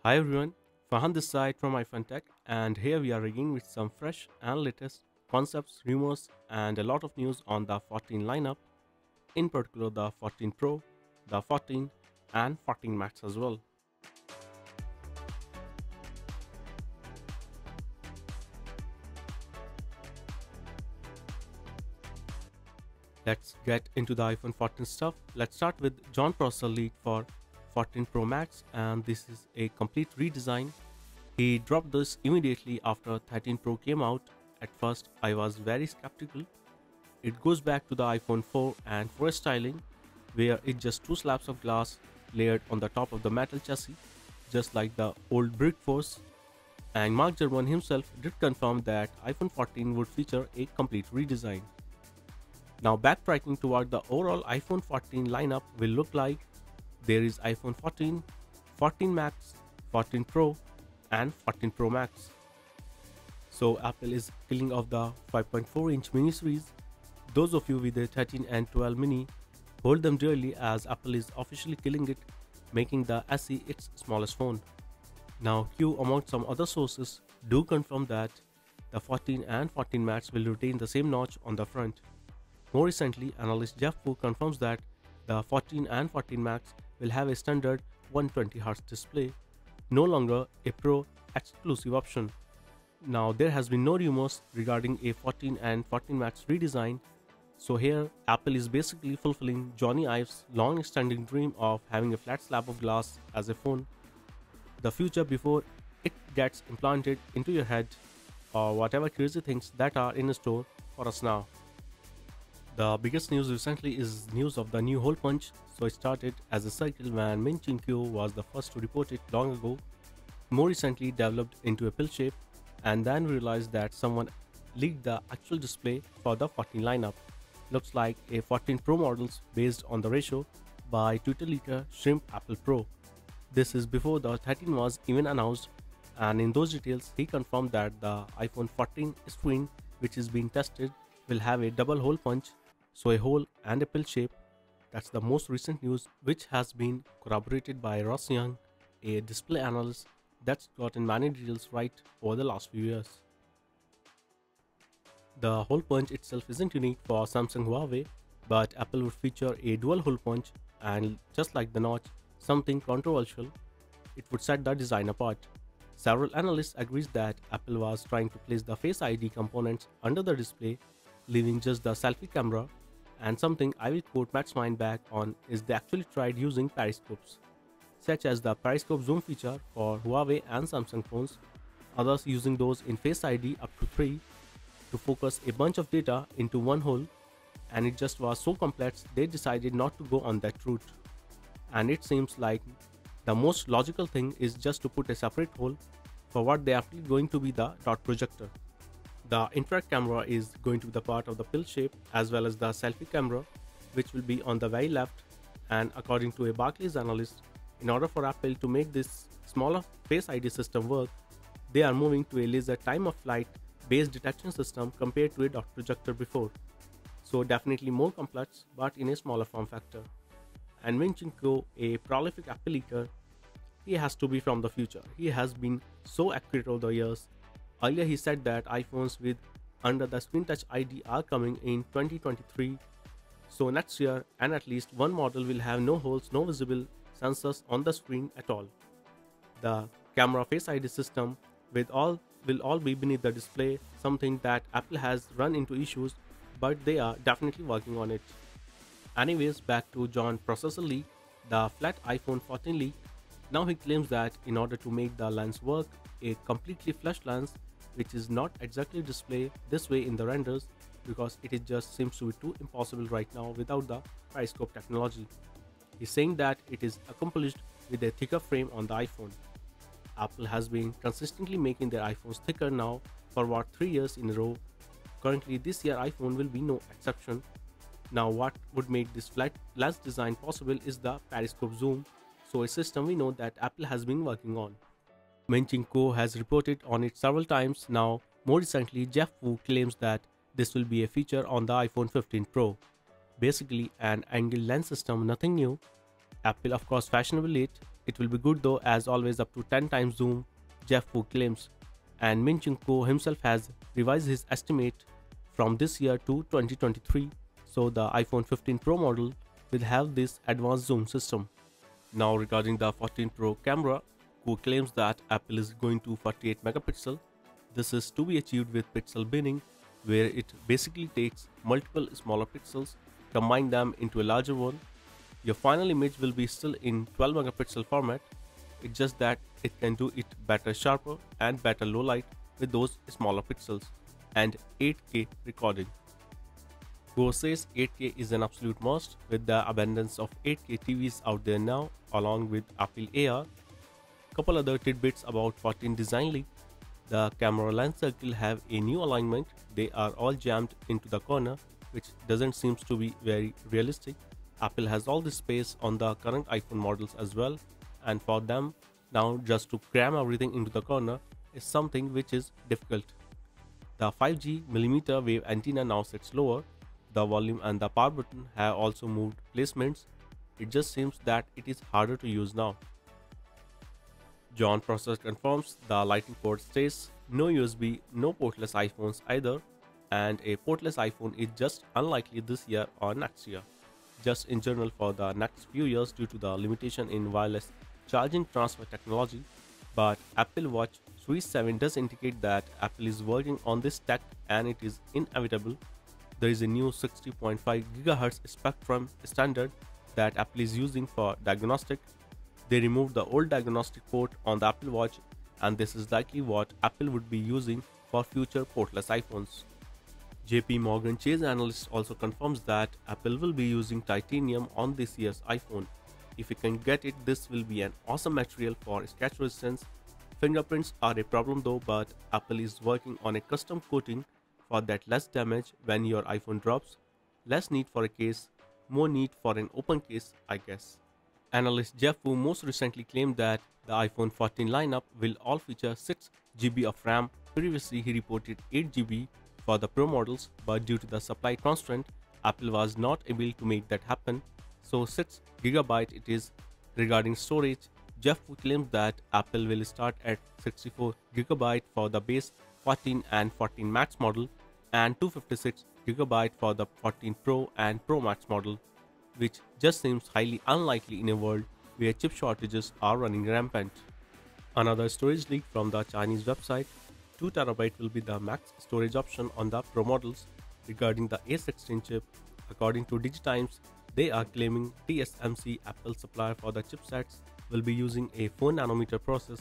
Hi everyone, Farhan this side from iFranTech, and here we are again with some fresh and latest concepts, rumors, and a lot of news on the 14 lineup, in particular the 14 Pro, the 14, and 14 Max as well. Let's get into the iPhone 14 stuff. Let's start with John Prosser leak for 14 Pro Max, and this is a complete redesign. He dropped this immediately after 13 Pro came out. At first, I was very skeptical. It goes back to the iPhone 4 and 4 styling, where it's just two slabs of glass layered on the top of the metal chassis, just like the old brick force. And Mark Gurman himself did confirm that iPhone 14 would feature a complete redesign. Now backtracking toward the overall iPhone 14 lineup will look like there is iPhone 14, 14 Max, 14 Pro, and 14 Pro Max. So Apple is killing off the 5.4-inch mini series. Those of you with the 13 and 12 mini, hold them dearly as Apple is officially killing it, making the SE its smallest phone. Now Q among some other sources do confirm that the 14 and 14 Max will retain the same notch on the front. More recently, analyst Jeff Fu confirms that the 14 and 14 Max will have a standard 120Hz display, no longer a Pro exclusive option. Now there has been no rumors regarding a 14 and 14 Max redesign, so here Apple is basically fulfilling Johnny Ive's long-standing dream of having a flat slab of glass as a phone. The future before it gets implanted into your head, or whatever crazy things that are in store for us now. The biggest news recently is news of the new hole punch. So it started as a cycle when Min Chiang Kuo was the first to report it long ago, more recently developed into a pill shape, and then realized that someone leaked the actual display for the 14 lineup. Looks like a 14 Pro models based on the ratio by Twitter leaker Shrimp Apple Pro. This is before the 13 was even announced, and in those details he confirmed that the iPhone 14 screen which is being tested will have a double hole punch, so a hole and a pill shape. That's the most recent news, which has been corroborated by Ross Young, a display analyst that's gotten many details right over the last few years. The hole punch itself isn't unique for Samsung Huawei, but Apple would feature a dual hole punch, and just like the notch, something controversial, it would set the design apart. Several analysts agree that Apple was trying to place the Face ID components under the display, leaving just the selfie camera, and something I will quote Matt's mind back on is they actually tried using periscopes, such as the periscope zoom feature for Huawei and Samsung phones, others using those in Face ID up to 3 to focus a bunch of data into one hole, and it just was so complex they decided not to go on that route. And it seems like the most logical thing is just to put a separate hole for what they are actually going to be the dot projector. The infrared camera is going to be the part of the pill shape, as well as the selfie camera, which will be on the very left. And according to a Barclays analyst, in order for Apple to make this smaller Face ID system work, they are moving to a laser time of flight based detection system compared to a dot projector before. So definitely more complex, but in a smaller form factor. And Min Chiang Kuo, a prolific Apple leaker, he has to be from the future. He has been so accurate over the years. Earlier he said that iPhones with under the screen touch ID are coming in 2023. So next year, and at least one model will have no holes, no visible sensors on the screen at all. The camera Face ID system will all be beneath the display, something that Apple has run into issues, but they are definitely working on it. Anyways, back to John processor leak, the flat iPhone 14 leak. Now he claims that in order to make the lens work, a completely flush lens, which is not exactly displayed this way in the renders because it just seems to be too impossible right now without the periscope technology. He's saying that it is accomplished with a thicker frame on the iPhone. Apple has been consistently making their iPhones thicker now for what 3 years in a row. Currently this year iPhone will be no exception. Now what would make this flat lens design possible is the periscope zoom, so a system we know that Apple has been working on. Min Chiang Kuo has reported on it several times now. More recently, Jeff Wu claims that this will be a feature on the iPhone 15 Pro. Basically an angled lens system, nothing new. Apple of course fashionably late, It will be good though, as always up to 10 times zoom, Jeff Wu claims. And Min Chiang Kuo himself has revised his estimate from this year to 2023, so the iPhone 15 Pro model will have this advanced zoom system. Now regarding the 14 Pro camera, Kuo claims that Apple is going to 48 megapixel. This is to be achieved with pixel binning, where it basically takes multiple smaller pixels, combine them into a larger one. Your final image will be still in 12 megapixel format. It's just that it can do it better, sharper and better low light with those smaller pixels, and 8K recording. Kuo says 8K is an absolute must with the abundance of 8K TVs out there now, along with Apple AR. Couple other tidbits about 14 design leak. The camera lens circle have a new alignment. They are all jammed into the corner, which doesn't seem to be very realistic. Apple has all this space on the current iPhone models as well, and for them now just to cram everything into the corner is something which is difficult. The 5G millimeter wave antenna now sits lower. The volume and the power button have also moved placements. It just seems that it is harder to use now. John Prosser confirms the Lightning port stays, no USB, no portless iPhones either, and a portless iPhone is just unlikely this year or next year. Just in general for the next few years due to the limitation in wireless charging transfer technology, but Apple Watch Series 7 does indicate that Apple is working on this tech and it is inevitable. There is a new 60.5 GHz spectrum standard that Apple is using for diagnostic. They removed the old diagnostic port on the Apple Watch, and this is likely what Apple would be using for future portless iPhones. JP Morgan Chase analyst also confirms that Apple will be using titanium on this year's iPhone. If you can get it, this will be an awesome material for scratch resistance. Fingerprints are a problem though, but Apple is working on a custom coating for that less damage when your iPhone drops. Less need for a case, more need for an open case, I guess. Analyst Jeff Wu most recently claimed that the iPhone 14 lineup will all feature 6 GB of RAM. Previously, he reported 8 GB for the Pro models, but due to the supply constraint, Apple was not able to make that happen. So 6 GB it is. Regarding storage, Jeff Wu claims that Apple will start at 64 GB for the base 14 and 14 Max model and 256 GB for the 14 Pro and Pro Max model, which just seems highly unlikely in a world where chip shortages are running rampant. Another storage leak from the Chinese website, 2TB will be the max storage option on the Pro models. Regarding the A16 chip, according to DigiTimes, they are claiming TSMC, Apple supplier for the chipsets, will be using a 4nm process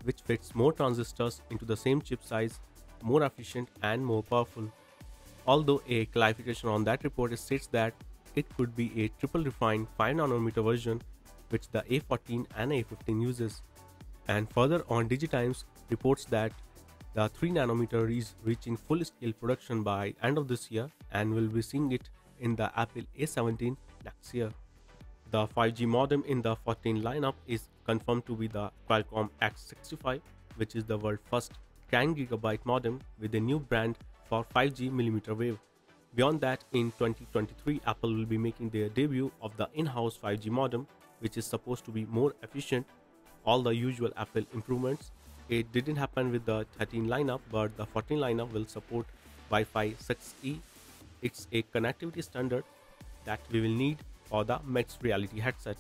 which fits more transistors into the same chip size, more efficient and more powerful. Although a clarification on that report states that it could be a triple refined 5nm version which the A14 and A15 uses. And further on, DigiTimes reports that the 3nm is reaching full scale production by end of this year and will be seeing it in the Apple A17 next year. The 5G modem in the 14 lineup is confirmed to be the Qualcomm X65, which is the world's first 10 GB modem with a new brand for 5G millimeter wave. Beyond that, in 2023, Apple will be making their debut of the in-house 5G modem, which is supposed to be more efficient. All the usual Apple improvements. It didn't happen with the 13 lineup, but the 14 lineup will support Wi-Fi 6E. It's a connectivity standard that we will need for the mixed reality headset.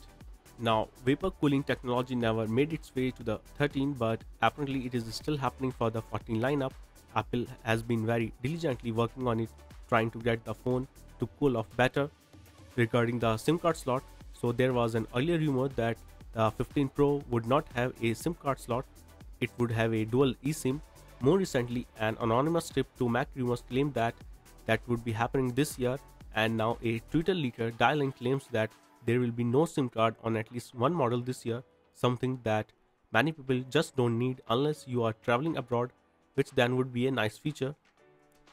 Now, vapor cooling technology never made its way to the 13, but apparently it is still happening for the 14 lineup. Apple has been very diligently working on it, trying to get the phone to cool off better. Regarding the SIM card slot, so there was an earlier rumor that the 15 Pro would not have a SIM card slot, it would have a dual eSIM. More recently, an anonymous tip to Mac rumors claimed that that would be happening this year, and now a Twitter leaker Dylan claims that there will be no SIM card on at least one model this year, something that many people just don't need unless you are traveling abroad, which then would be a nice feature.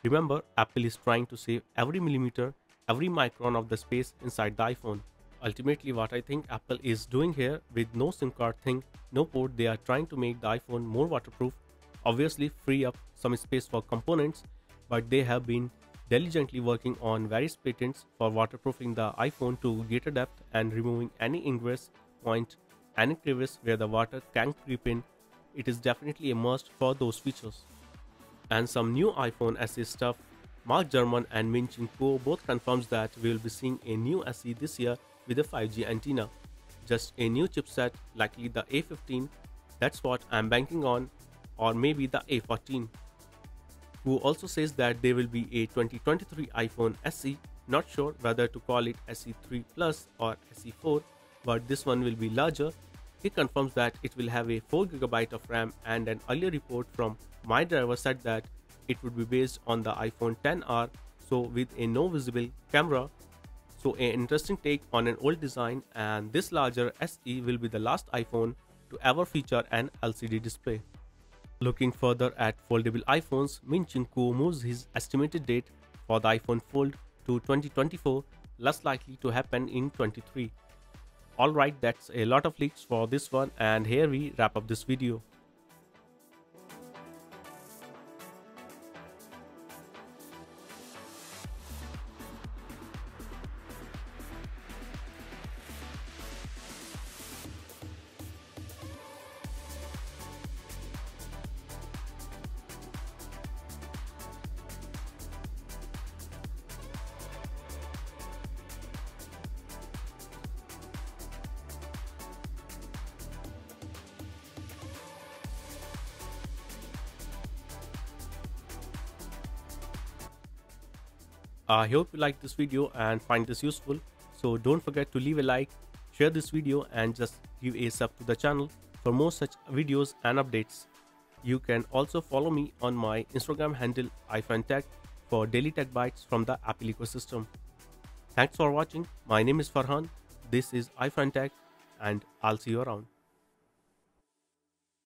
Remember, Apple is trying to save every millimeter, every micron of the space inside the iPhone. Ultimately, what I think Apple is doing here with no SIM card thing, no port, they are trying to make the iPhone more waterproof, obviously free up some space for components, but they have been diligently working on various patents for waterproofing the iPhone to greater depth and removing any ingress point any crevice where the water can creep in, it is definitely a must for those features. And some new iPhone SE stuff. Mark Gurman and Min Ching Kuo both confirms that we will be seeing a new SE this year with a 5G antenna. Just a new chipset, likely the A15, that's what I'm banking on, or maybe the A14. Who also says that there will be a 2023 iPhone SE, not sure whether to call it SE3 Plus or SE4, but this one will be larger. He confirms that it will have a 4GB of RAM, and an earlier report from MyDriver said that it would be based on the iPhone XR, so with a no visible camera. So an interesting take on an old design, and this larger SE will be the last iPhone to ever feature an LCD display. Looking further at foldable iPhones, Min Ching Kuo moves his estimated date for the iPhone Fold to 2024, less likely to happen in 23. Alright, that's a lot of leaks for this one, and here we wrap up this video. I hope you like this video and find this useful. So don't forget to leave a like, share this video, and just give a sub to the channel for more such videos and updates. You can also follow me on my Instagram handle iFranTech for daily tech bites from the Apple ecosystem. Thanks for watching. My name is Farhan. This is iFranTech, and I'll see you around.